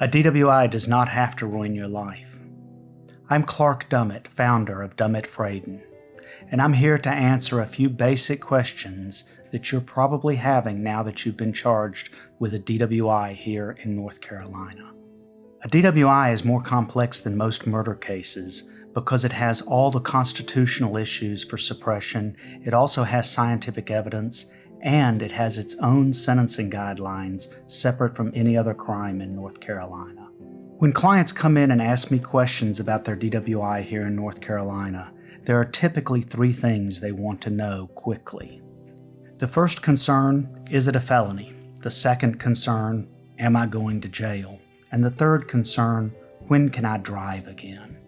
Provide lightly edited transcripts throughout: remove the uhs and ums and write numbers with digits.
A DWI does not have to ruin your life. I'm Clarke Dummit, founder of Dummit Fradin, and I'm here to answer a few basic questions that you're probably having now that you've been charged with a DWI here in North Carolina. A DWI is more complex than most murder cases because it has all the constitutional issues for suppression, it also has scientific evidence, and it has its own sentencing guidelines separate from any other crime in North Carolina. When clients come in and ask me questions about their DWI here in North Carolina, there are typically three things they want to know quickly. The first concern, is it a felony? The second concern, am I going to jail? And the third concern, when can I drive again?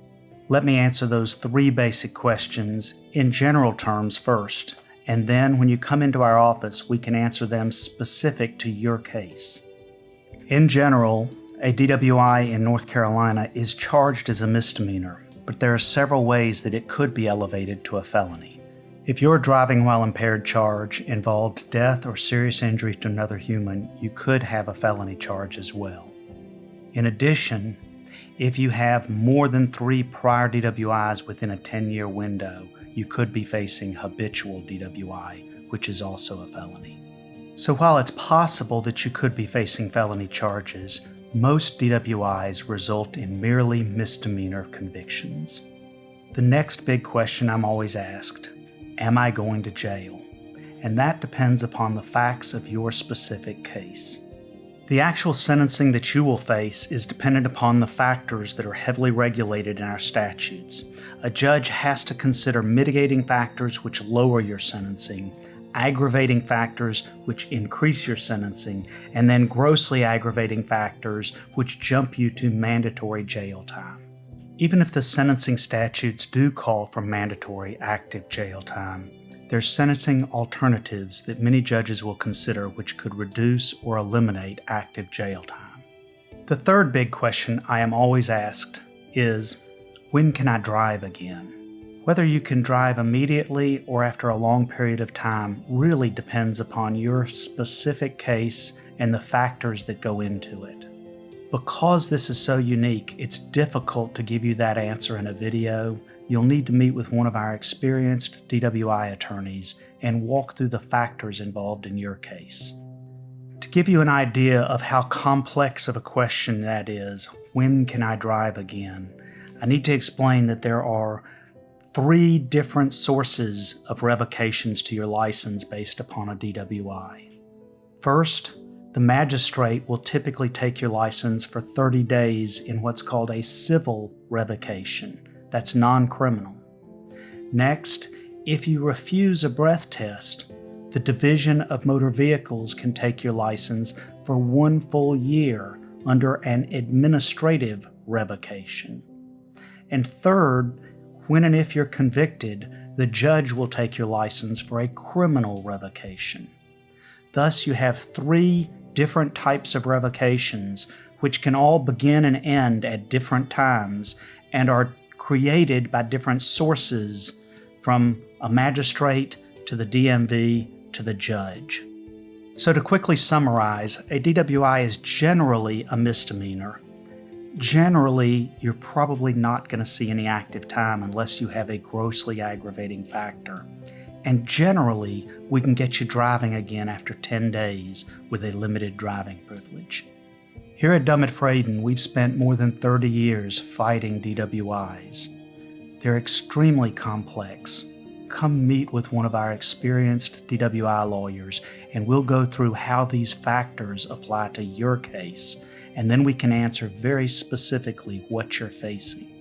Let me answer those three basic questions in general terms first, and then when you come into our office, we can answer them specific to your case. In general, a DWI in North Carolina is charged as a misdemeanor, but there are several ways that it could be elevated to a felony. If your driving while impaired charge involved death or serious injury to another human, you could have a felony charge as well. In addition, if you have more than 3 prior DWIs within a 10-year window, you could be facing habitual DWI, which is also a felony. So while it's possible that you could be facing felony charges, most DWIs result in merely misdemeanor convictions. The next big question I'm always asked, am I going to jail? And that depends upon the facts of your specific case. The actual sentencing that you will face is dependent upon the factors that are heavily regulated in our statutes. A judge has to consider mitigating factors which lower your sentencing, aggravating factors which increase your sentencing, and then grossly aggravating factors which jump you to mandatory jail time. Even if the sentencing statutes do call for mandatory active jail time, there's sentencing alternatives that many judges will consider which could reduce or eliminate active jail time. The third big question I am always asked is, when can I drive again? Whether you can drive immediately or after a long period of time really depends upon your specific case and the factors that go into it. Because this is so unique, it's difficult to give you that answer in a video. You'll need to meet with one of our experienced DWI attorneys and walk through the factors involved in your case. To give you an idea of how complex of a question that is, when can I drive again? I need to explain that there are 3 different sources of revocations to your license based upon a DWI. First, the magistrate will typically take your license for 30 days in what's called a civil revocation. That's non-criminal. Next, if you refuse a breath test, the Division of Motor Vehicles can take your license for 1 full year under an administrative revocation. And third, when and if you're convicted, the judge will take your license for a criminal revocation. Thus, you have 3 different types of revocations, which can all begin and end at different times and are created by different sources, from a magistrate to the DMV to the judge. So to quickly summarize, a DWI is generally a misdemeanor. Generally, you're probably not going to see any active time unless you have a grossly aggravating factor. And generally, we can get you driving again after 10 days with a limited driving privilege. Here at Dummit Fradin, we've spent more than 30 years fighting DWIs. They're extremely complex. Come meet with one of our experienced DWI lawyers, and we'll go through how these factors apply to your case, and then we can answer very specifically what you're facing.